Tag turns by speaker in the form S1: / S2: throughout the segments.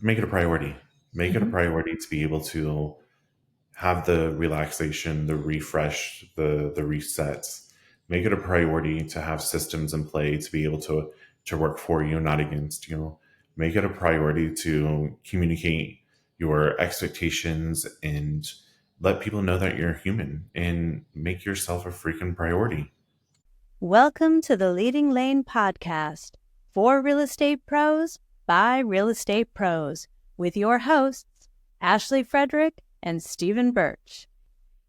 S1: make it a priority. Make it a
S2: Mhm.
S1: priority to be able to have the relaxation, the refresh, the resets. Make it a priority to have systems in play to be able to work for you, not against you. Make it a priority to communicate your expectations and let people know that you're human and make yourself a freaking priority.
S3: Welcome to the Leading Lane podcast for real estate pros by real estate pros with your hosts, Ashley Frederick and Stephen Birch.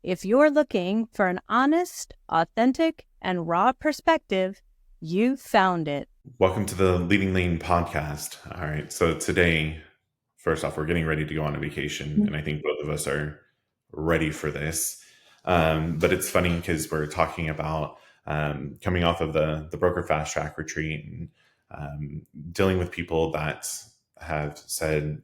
S3: If you're looking for an honest, authentic, and raw perspective, you found it.
S1: Welcome to the Leading Lane podcast. All right. So today, first off, we're getting ready to go on a vacation, and I think both of us are ready for this. But it's funny because we're talking about coming off of the broker fast track retreat and dealing with people that have said,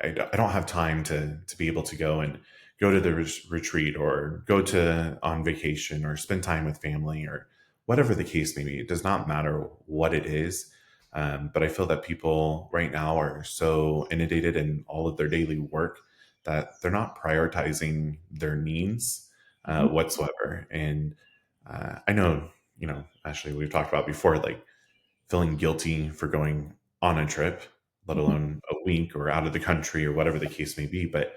S1: I don't have time to be able to go and go to the retreat or go to on vacation or spend time with family or whatever the case may be. It does not matter what it is. But I feel that people right now are so inundated in all of their daily work that they're not prioritizing their needs whatsoever. And I know, Ashley, we've talked about before, like feeling guilty for going on a trip, let alone a week or out of the country or whatever the case may be. But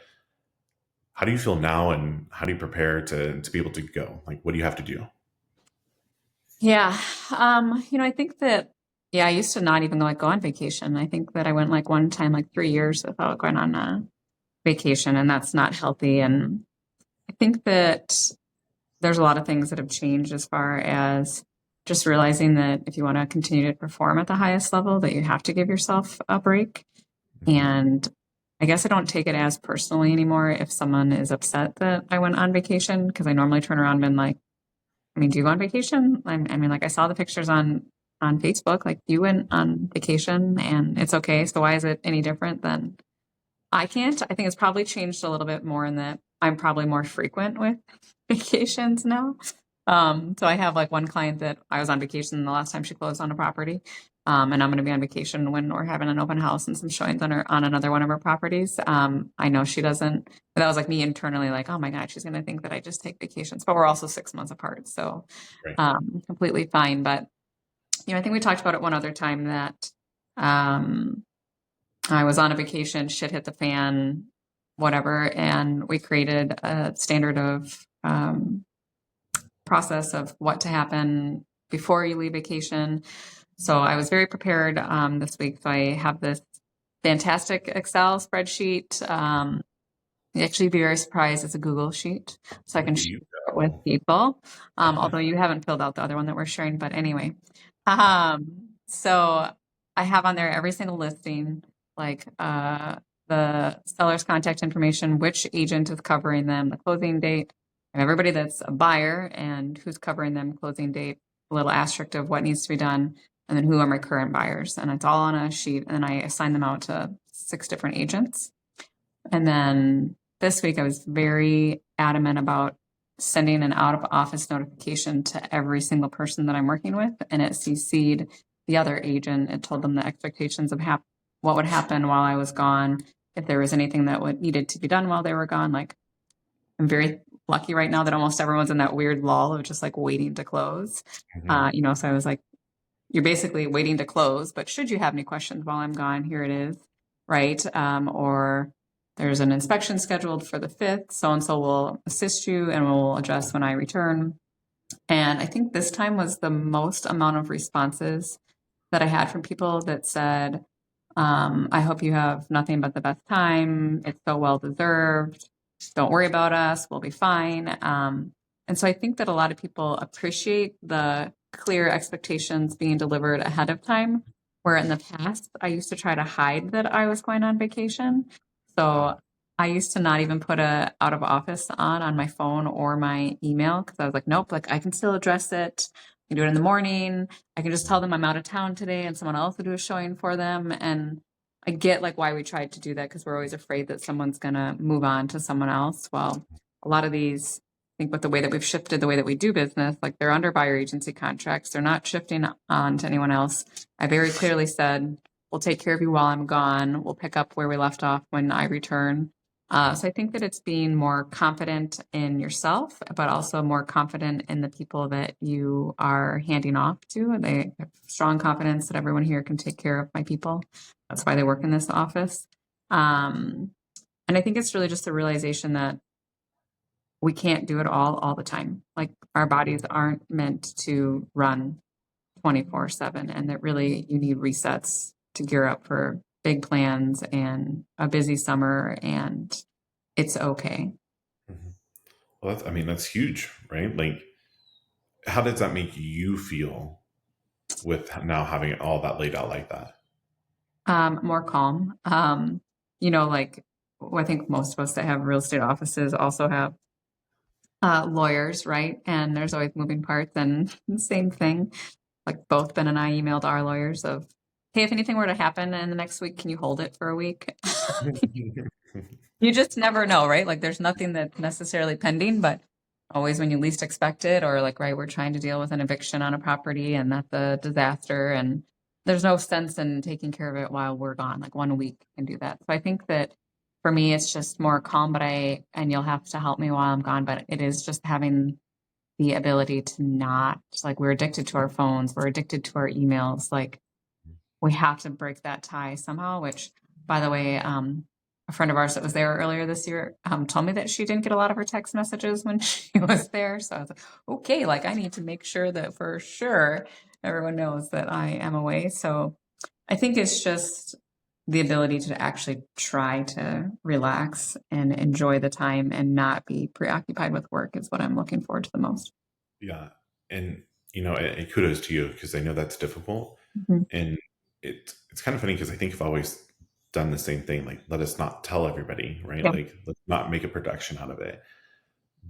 S1: how do you feel now, and how do you prepare to be able to go? Like, what do you have to do?
S2: Yeah. I think that, I used to not even go on vacation. I think that I went one time, 3 years without going on a vacation, and that's not healthy. And I think that there's a lot of things that have changed as far as just realizing that if you want to continue to perform at the highest level, that you have to give yourself a break. And I guess I don't take it as personally anymore if someone is upset that I went on vacation, because I normally turn around and been like, do you go on vacation? I saw the pictures on Facebook, you went on vacation and it's okay. So why is it any different than I can't? I think it's probably changed a little bit more in that I'm probably more frequent with vacations now. So I have one client that I was on vacation the last time she closed on a property. And I'm going to be on vacation when we're having an open house and some showings on another one of her properties. I know she doesn't, but that was me internally, oh my God, she's going to think that I just take vacations, but we're also 6 months apart. So,
S1: Right.
S2: completely fine. But, I think we talked about it one other time that, I was on a vacation, shit hit the fan, whatever. And we created a standard of, process of what to happen before you leave vacation. So I was very prepared this week. So I have this fantastic Excel spreadsheet. You'd actually be very surprised. It's a Google sheet, so I can share it with people. Although you haven't filled out the other one that we're sharing, but anyway. So I have on there every single listing, the seller's contact information, which agent is covering them, the closing date, and everybody that's a buyer and who's covering them, closing date, a little asterisk of what needs to be done, and then who are my current buyers. And it's all on a sheet, and I assign them out to 6 different agents. And then this week I was very adamant about sending an out of office notification to every single person that I'm working with, and it CC'd the other agent. It told them the expectations of what would happen while I was gone, if there was anything that needed to be done while they were gone. I'm very lucky right now that almost everyone's in that weird lull of just waiting to close. So I was you're basically waiting to close, but should you have any questions while I'm gone, here it is, right? Or there's an inspection scheduled for the 5th, so-and-so will assist you and will adjust when I return. And I think this time was the most amount of responses that I had from people that said, I hope you have nothing but the best time. It's so well deserved. Don't worry about us. We'll be fine. And so I think that a lot of people appreciate the clear expectations being delivered ahead of time, where in the past, I used to try to hide that I was going on vacation. So I used to not even put a out of office on my phone or my email, because I was like, nope, I can still address it. I can do it in the morning. I can just tell them I'm out of town today and someone else will do a showing for them. And I get why we tried to do that, because we're always afraid that someone's going to move on to someone else. Well, a lot of these, I think with the way that we've shifted the way that we do business, they're under buyer agency contracts. They're not shifting on to anyone else. I very clearly said, we'll take care of you while I'm gone. We'll pick up where we left off when I return. So I think that it's being more confident in yourself, but also more confident in the people that you are handing off to. They have strong confidence that everyone here can take care of my people. That's why they work in this office. And I think it's really just the realization that we can't do it all the time. Like our bodies aren't meant to run 24/7, and that really you need resets to gear up for big plans and a busy summer, and it's okay.
S1: Mhm. Well, that's huge, right? Like, how does that make you feel with now having all that laid out like that?
S2: More calm. Like I think most of us that have real estate offices also have lawyers, right? And there's always moving parts, and same thing. Like both Ben and I emailed our lawyers of, hey, if anything were to happen in the next week, can you hold it for a week? You just never know, right? Like there's nothing that's necessarily pending, but always when you least expect it, or like, right, we're trying to deal with an eviction on a property and that's a disaster. And there's no sense in taking care of it while we're gone. Like 1 week can do that. So I think that for me, it's just more calm, and you'll have to help me while I'm gone, but it is just having the ability to not, like, we're addicted to our phones, we're addicted to our emails. Like we have to break that tie somehow, which, by the way, a friend of ours that was there earlier this year told me that she didn't get a lot of her text messages when she was there. So I was like, okay, like I need to make sure that for sure everyone knows that I am away. So I think it's just the ability to actually try to relax and enjoy the time and not be preoccupied with work is what I'm looking forward to the most.
S1: Yeah. And, and kudos to you, because I know that's difficult.
S2: Mm-hmm.
S1: And it's kind of funny because I think I've always done the same thing. Like, let us not tell everybody, right?
S2: Yeah.
S1: Like, let's not make a production out of it.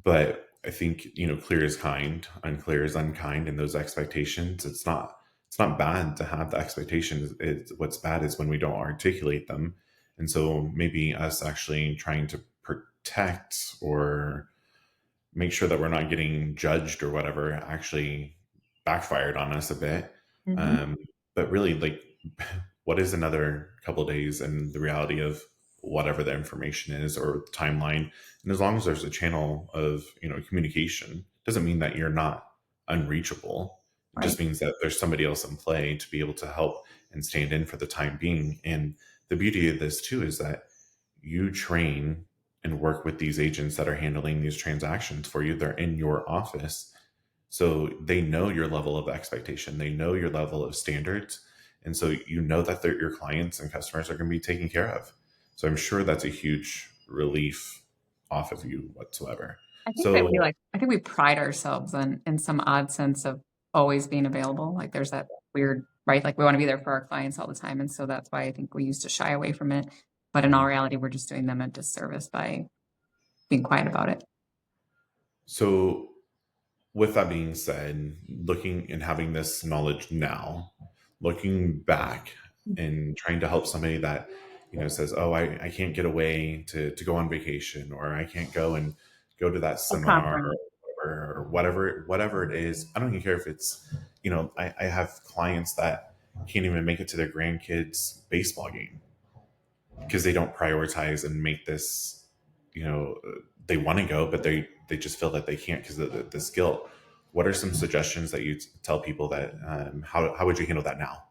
S1: But I think, clear is kind, unclear is unkind, and those expectations, it's not bad to have the expectations. What's bad is when we don't articulate them. And so maybe us actually trying to protect or make sure that we're not getting judged or whatever actually backfired on us a bit.
S2: Mm-hmm.
S1: But really, like, what is another couple of days and the reality of whatever the information is or timeline? And as long as there's a channel of communication, doesn't mean that you're not unreachable. It just means that there's somebody else in play to be able to help and stand in for the time being. And the beauty of this too is that you train and work with these agents that are handling these transactions for you. They're in your office. So they know your level of expectation. They know your level of standards. And so that your clients and customers are going to be taken care of. So I'm sure that's a huge relief off of you whatsoever.
S2: I think we pride ourselves in some odd sense of always being available. Like there's that weird, right? Like we want to be there for our clients all the time. And so that's why I think we used to shy away from it. But in all reality, we're just doing them a disservice by being quiet about it.
S1: So with that being said, looking and having this knowledge now, looking back and trying to help somebody that, says, oh, I can't get away to go on vacation, or I can't go to that seminar or whatever it is. I don't even care if it's, I have clients that can't even make it to their grandkids' baseball game because they don't prioritize and make this, they want to go, but they just feel that they can't because of this guilt. What are some suggestions that you tell people that, how would you handle that now?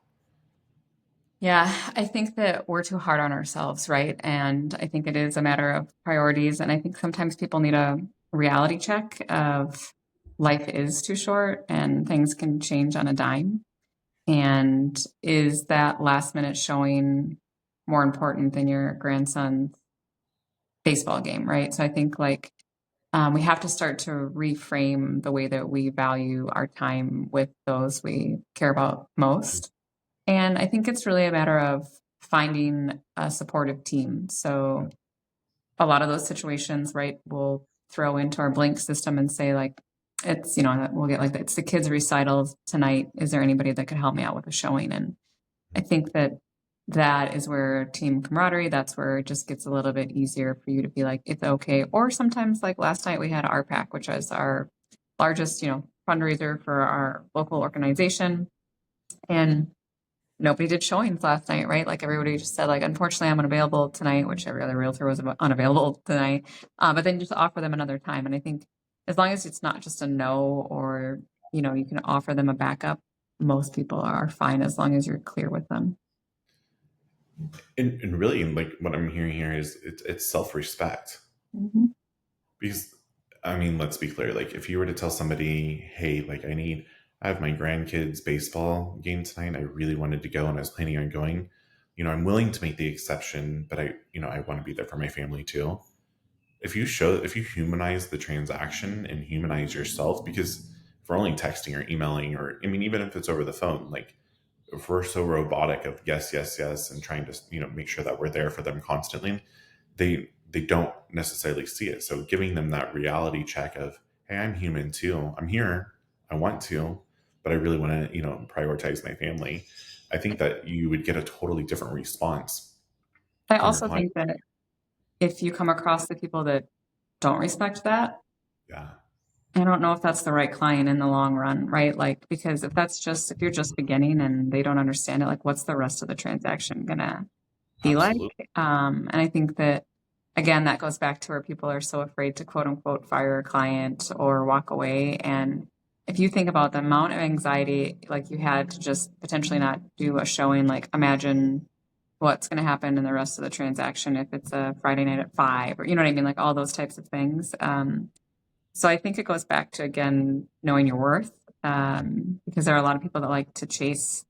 S2: Yeah, I think that we're too hard on ourselves, right? And I think it is a matter of priorities. And I think sometimes people need a reality check of life is too short and things can change on a dime. And is that last minute showing more important than your grandson's baseball game, right? So I think we have to start to reframe the way that we value our time with those we care about most. And I think it's really a matter of finding a supportive team. So a lot of those situations, right, we'll throw into our Blink system and say like, it's, we'll get like, it's the kids' recitals tonight. Is there anybody that could help me out with a showing? And I think that is where team camaraderie, that's where it just gets a little bit easier for you to be like, it's okay. Or sometimes like last night we had RPAC, which is our largest, fundraiser for our local organization. And nobody did showings last night, right? Like everybody just said, like, unfortunately, I'm unavailable tonight, which every other realtor was unavailable tonight. But then just offer them another time. And I think as long as it's not just a no, or, you know, you can offer them a backup, most people are fine as long as you're clear with them.
S1: And really, like what I'm hearing here is it's self-respect.
S2: Mm-hmm.
S1: Because, I mean, let's be clear. Like, if you were to tell somebody, hey, like, I have my grandkids' baseball game tonight. I really wanted to go and I was planning on going. You know, I'm willing to make the exception, but I want to be there for my family too. If you humanize the transaction and humanize yourself, because if we're only texting or emailing, or, I mean, even if it's over the phone, like, if we're so robotic of yes, yes, yes, and trying to, make sure that we're there for them constantly, they don't necessarily see it. So giving them that reality check of, hey, I'm human too. I'm here. I want to, but I really want to, prioritize my family. I think that you would get a totally different response
S2: I
S1: from your
S2: also
S1: client.
S2: think that if you come across the people that don't respect that,
S1: Yeah,
S2: I don't know if that's the right client in the long run, right? Like, because if you're just beginning and they don't understand it, like, what's the rest of the transaction gonna be like?
S1: absolutely.
S2: And I think that, again, that goes back to where people are so afraid to quote unquote fire a client or walk away. And if you think about the amount of anxiety, like you had to just potentially not do a showing, like imagine what's going to happen in the rest of the transaction if it's a Friday night at 5, or you know what I mean? Like all those types of things. So I think it goes back to, again, knowing your worth, because there are a lot of people that like to chase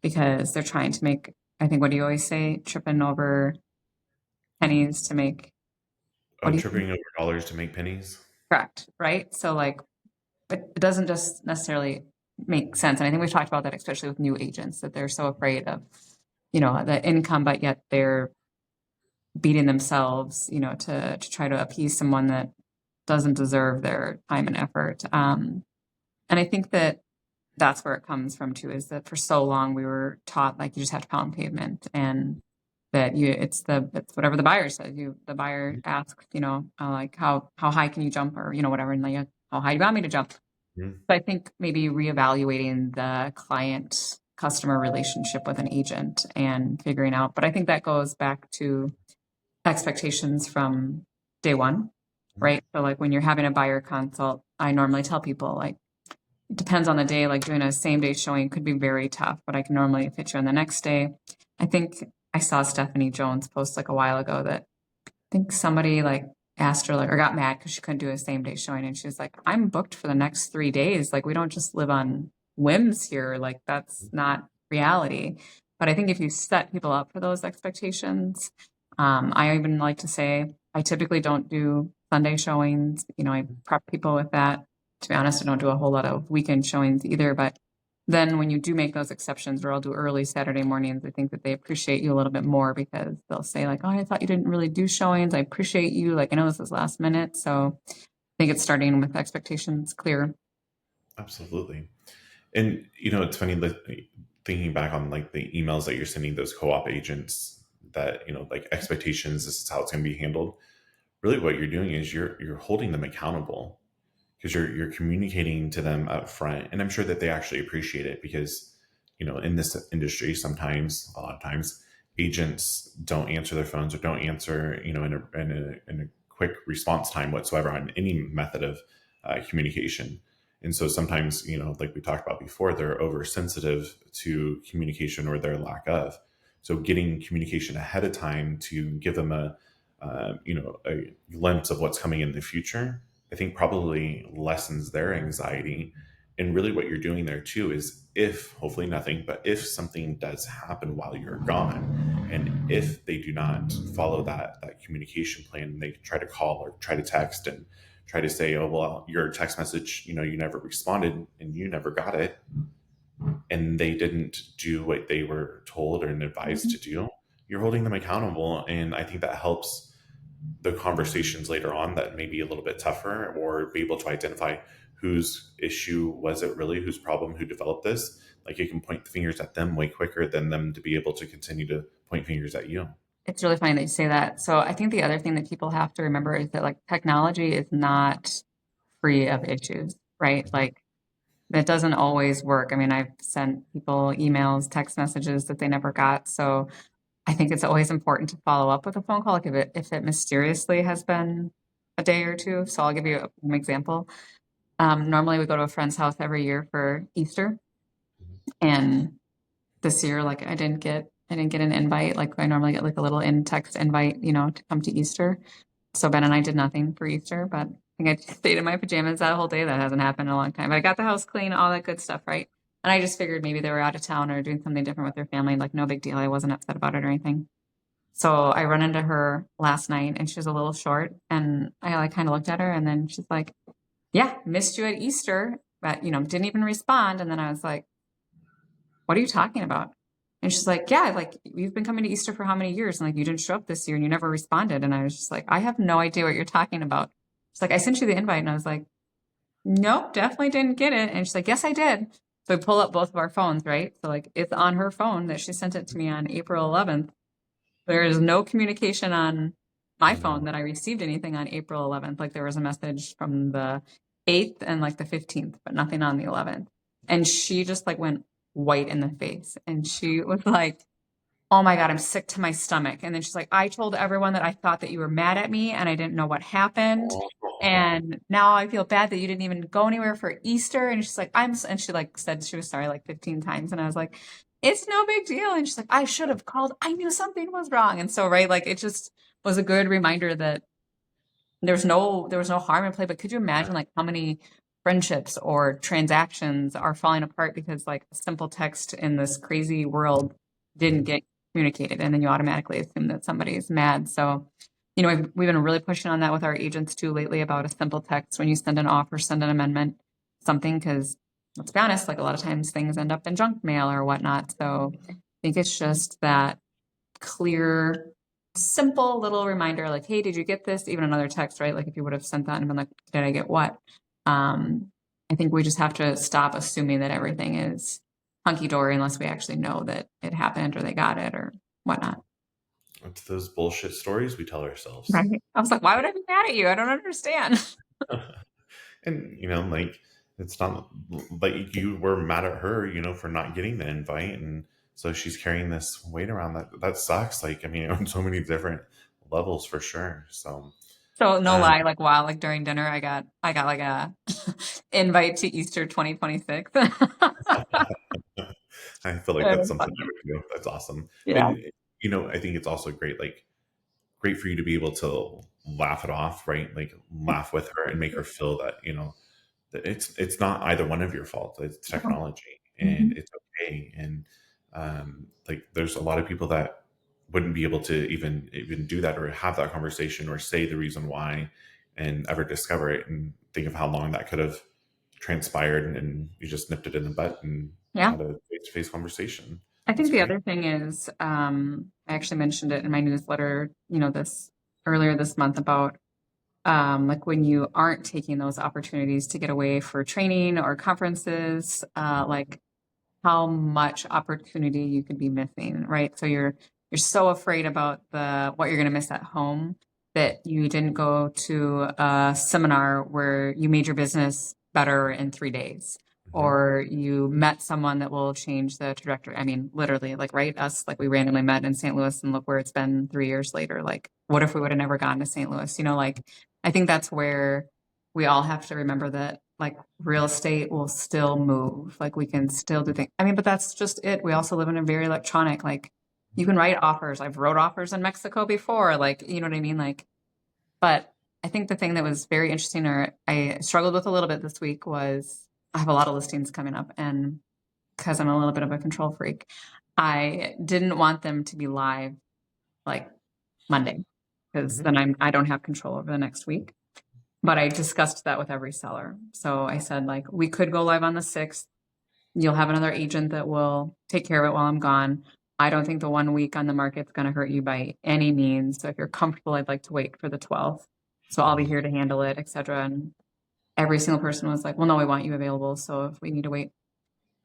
S2: because they're trying to make, I think, what do you always say? Tripping over pennies to make, what do you think?
S1: Tripping over dollars to make pennies.
S2: Correct, right? So like, but it doesn't just necessarily make sense. And I think we've talked about that, especially with new agents, that they're so afraid of, the income, but yet they're beating themselves, to try to appease someone that doesn't deserve their time and effort. And I think that that's where it comes from too, is that for so long we were taught, like, you just have to pound pavement, and that it's whatever the buyer says. The buyer asks, like, how high can you jump, or, whatever. And like, how high do you want me to jump?
S1: Mhm.
S2: So I think maybe reevaluating the client customer relationship with an agent and figuring out, but I think that goes back to expectations from day one, right? So like when you're having a buyer consult, I normally tell people, like, it depends on the day. Like doing a same day showing could be very tough, but I can normally fit you on the next day. I think I saw Stephanie Jones post like a while ago that I think somebody like asked her, like, or got mad because she couldn't do a same day showing, and she was like, I'm booked for the next 3 days. Like, we don't just live on whims here. Like, that's not reality. But I think if you set people up for those expectations, I even like to say I typically don't do Sunday showings. I prep people with that. To be honest, I don't do a whole lot of weekend showings either. But then when you do make those exceptions, or I'll do early Saturday mornings, I think that they appreciate you a little bit more, because they'll say, like, oh, I thought you didn't really do showings. I appreciate you. Like, I know this is last minute. So I think it's starting with expectations clear.
S1: Absolutely. And it's funny that, thinking back on like the emails that you're sending those co-op agents, that like expectations, this is how it's going to be handled. Really, what you're doing is you're holding them accountable, because you're communicating to them up front, and I'm sure that they actually appreciate it, because in this industry, a lot of times, agents don't answer their phones, or don't answer in a quick response time whatsoever on any method of communication. And so sometimes, like we talked about before, they're oversensitive to communication or their lack of. So getting communication ahead of time to give them a glimpse of what's coming in the future, I think probably lessens their anxiety. And really what you're doing there too is, if, hopefully nothing, but if something does happen while you're gone, and if they do not follow that communication plan, they try to call or try to text and try to say, oh, well, your text message, you never responded and you never got it, and they didn't do what they were told or advised to do, you're holding them accountable. And I think that helps the conversations later on that may be a little bit tougher, or be able to identify whose issue was it really, whose problem, who developed this. Like, you can point the fingers at them way quicker than them to be able to continue to point fingers at you.
S2: It's really funny that you say that. So I think the other thing that people have to remember is that, like, technology is not free of issues, right? Like, That doesn't always work. I mean, I've sent people emails, text messages that they never got. So I think it's always important to follow up with a phone call, like if it mysteriously has been a day or two. So I'll give you an example. Normally we go to a friend's house every year for Easter, and this year, like I didn't get an invite. Like I normally get like a little in-text invite, to come to Easter. So Ben and I did nothing for Easter, but I think I just stayed in my pajamas that whole day. That hasn't happened in a long time. But I got the house clean, all that good stuff, right? And I just figured maybe they were out of town or doing something different with their family. Like no big deal. I wasn't upset about it or anything. So I run into her last night and she was a little short, and I like kind of looked at her and then she's like, yeah, missed you at Easter, but didn't even respond. And then I was like, what are you talking about? And she's like, yeah, like you've been coming to Easter for how many years? And like, you didn't show up this year and you never responded. And I was just like, I have no idea what you're talking about. She's like, I sent you the invite. And I was like, nope, definitely didn't get it. And she's like, yes, I did. So we pull up both of our phones, right? So like it's on her phone that she sent it to me on April 11th. There is no communication on my phone that I received anything on April 11th. Like there was a message from the 8th and like the 15th, but nothing on the 11th. And she just like went white in the face. And she was like, oh my God, I'm sick to my stomach. And then she's like, I told everyone that I thought that you were mad at me and I didn't know what happened. And now I feel bad that you didn't even go anywhere for Easter. And she's like, and she like said she was sorry like 15 times. And I was like, it's no big deal. And she's like, I should have called. I knew something was wrong. And so, right, like it just was a good reminder that there was no harm in play. But could you imagine like how many friendships or transactions are falling apart because like a simple text in this crazy world didn't get communicated, and then you automatically assume that somebody's mad. So, we've been really pushing on that with our agents too lately about a simple text when you send an offer, send an amendment, something, because let's be honest, like a lot of times things end up in junk mail or whatnot. So I think it's just that clear, simple little reminder, like, hey, did you get this? Even another text, right? Like if you would have sent that and been like, did I get what? I think we just have to stop assuming that everything is hunky-dory unless we actually know that it happened or they got it or whatnot.
S1: It's those bullshit stories we tell ourselves.
S2: Right. I was like, why would I be mad at you? I don't understand.
S1: And, like, it's not like you were mad at her, for not getting the invite. And so she's carrying this weight around that sucks. Like, I mean, on so many different levels for sure. So
S2: no lie, like wow, like during dinner, I got like a invite to Easter 2026.
S1: I feel like that's something I would do. That's awesome.
S2: Yeah.
S1: And, I think it's also great for you to be able to laugh it off, right? Like laugh with her and make her feel that, that it's not either one of your fault. It's technology and it's okay. And like there's a lot of people that wouldn't be able to even do that or have that conversation or say the reason why and ever discover it, and think of how long that could have transpired, and you just nipped it in the butt and had a face-to-face conversation.
S2: I think the other thing is, I actually mentioned it in my newsletter, earlier this month about like when you aren't taking those opportunities to get away for training or conferences, like how much opportunity you could be missing, right? So you're so afraid about what you're going to miss at home that you didn't go to a seminar where you made your business better in 3 days. Or you met someone that will change the trajectory. I mean, literally, like, right? Us, like, we randomly met in St. Louis and look where it's been 3 years later. Like, what if we would have never gone to St. Louis? Like, I think that's where we all have to remember that, like, real estate will still move. Like, we can still do things. I mean, but that's just it. We also live in a very electronic, like, you can write offers. I've wrote offers in Mexico before. Like, you know what I mean? Like, but I think the thing that was very interesting, or I struggled with a little bit this week, was I have a lot of listings coming up, and because I'm a little bit of a control freak, I didn't want them to be live like Monday, because then I don't have control over the next week. But I discussed that with every seller. So I said, like, we could go live on the 6th. You'll have another agent that will take care of it while I'm gone. I don't think the 1 week on the market's going to hurt you by any means. So if you're comfortable, I'd like to wait for the 12th. So I'll be here to handle it, etc. And every single person was like, well, no, we want you available. So if we need to wait.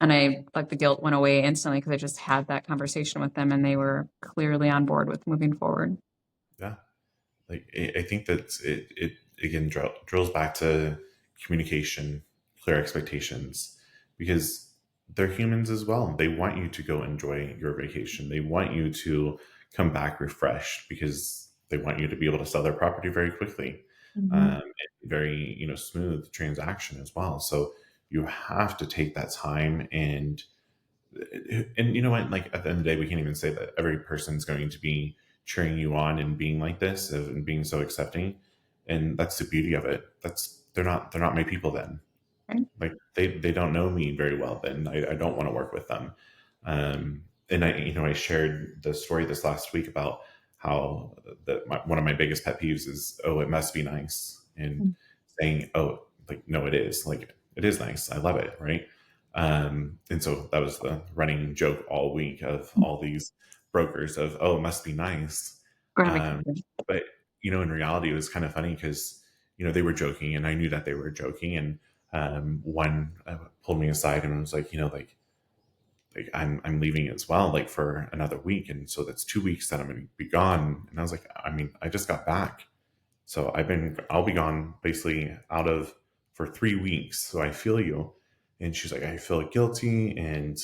S2: And the guilt went away instantly because I just had that conversation with them and they were clearly on board with moving forward.
S1: Yeah. Like, I think that it again drills back to communication, clear expectations. because they're humans as well. They want you to go enjoy your vacation. They want you to come back refreshed because they want you to be able to sell their property very quickly,
S2: Mhm.
S1: and very smooth transaction as well. So you have to take that time, and you know what, like at the end of the day, we can't even say that every person's going to be cheering you on and being like this and being so accepting, and that's the beauty of it. That's they're not my people then.
S2: Right.
S1: Like they don't know me very well then. I don't want to work with them. And I shared the story this last week about how one of my biggest pet peeves is, oh, it must be nice, and
S2: Mm.
S1: saying, oh, like, no, it is, like, it is nice, I love it, right? And so that was the running joke all week of all these brokers of, oh, it must be nice.
S2: Go ahead,
S1: um,
S2: Mickey.
S1: but in reality, it was kind of funny because they were joking, and I knew that they were joking. And one pulled me aside and was like, like I'm leaving as well, like for another week, and so that's 2 weeks that I'm going to be gone. And I was like, I mean, I just got back, so I'll be gone basically out of for 3 weeks. So I feel you. And she's like, I feel guilty, and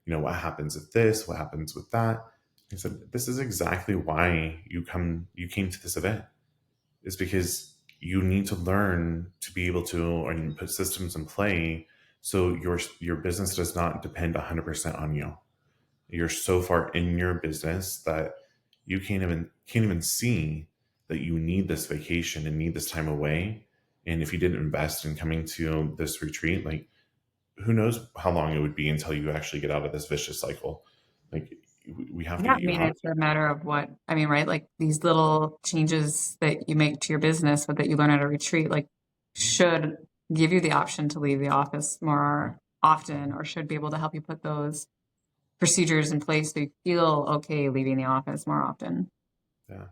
S1: what happens if this? What happens with that? I said, this is exactly why you came to this event, is because you need to learn to be able to, or you put systems in play so your business does not depend 100% on you. You're so far in your business that you can't even see that you need this vacation and need this time away. And if you didn't invest in coming to this retreat, like, who knows how long it would be until you actually get out of this vicious cycle. Like, we have to
S2: Yeah, I
S1: you
S2: mean,
S1: have
S2: it's a matter of right? Like these little changes that you make to your business, but that you learn at a retreat, like should give you the option to leave the office more often, or should be able to help you put those procedures in place so you feel okay leaving the office more often.
S1: Yeah.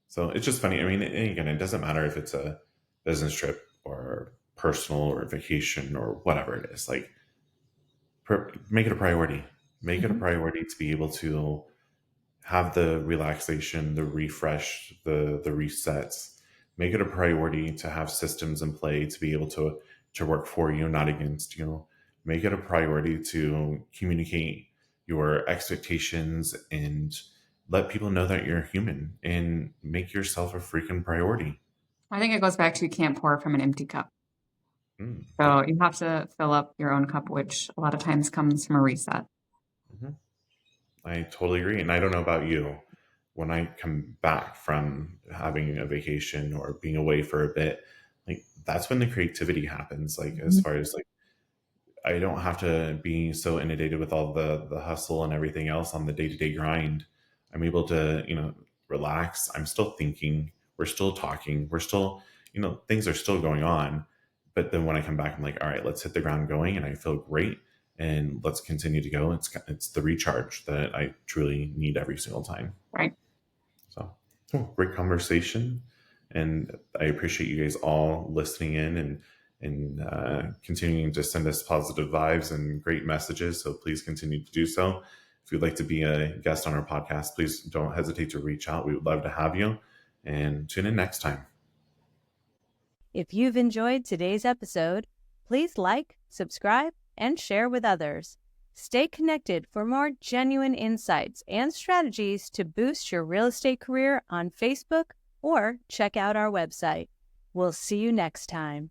S1: So it's just funny. I mean, and again, it doesn't matter if it's a business trip or personal or vacation or whatever it is. Like, make it a priority. Make it a
S2: Mhm.
S1: priority to be able to have the relaxation, the refresh, the resets. Make it a priority to have systems in play to be able to work for you, not against you. Make it a priority to communicate your expectations and let people know that you're human, and make yourself a freaking priority.
S2: I think it goes back to you can't pour from an empty cup.
S1: Yep.
S2: So you have to fill up your own cup, which a lot of times comes from a reset.
S1: hmm I totally agree. And I don't know about you. When I come back from having a vacation or being away for a bit, like, that's when the creativity happens. Like, as
S2: Mhm.
S1: far as, like, I don't have to be so inundated with all the hustle and everything else on the day-to-day grind. I'm able to, relax. I'm still thinking. We're still talking. We're still, things are still going on. But then when I come back, I'm like, all right, let's hit the ground going, and I feel great, and let's continue to go. It's the recharge that I truly need every single time.
S2: Right.
S1: So, great conversation, and I appreciate you guys all listening in and continuing to send us positive vibes and great messages. So please continue to do so. If you'd like to be a guest on our podcast, please don't hesitate to reach out. We would love to have you, and tune in next time.
S3: If you've enjoyed today's episode, please like, subscribe, and share with others. Stay connected for more genuine insights and strategies to boost your real estate career on Facebook, or check out our website. We'll see you next time.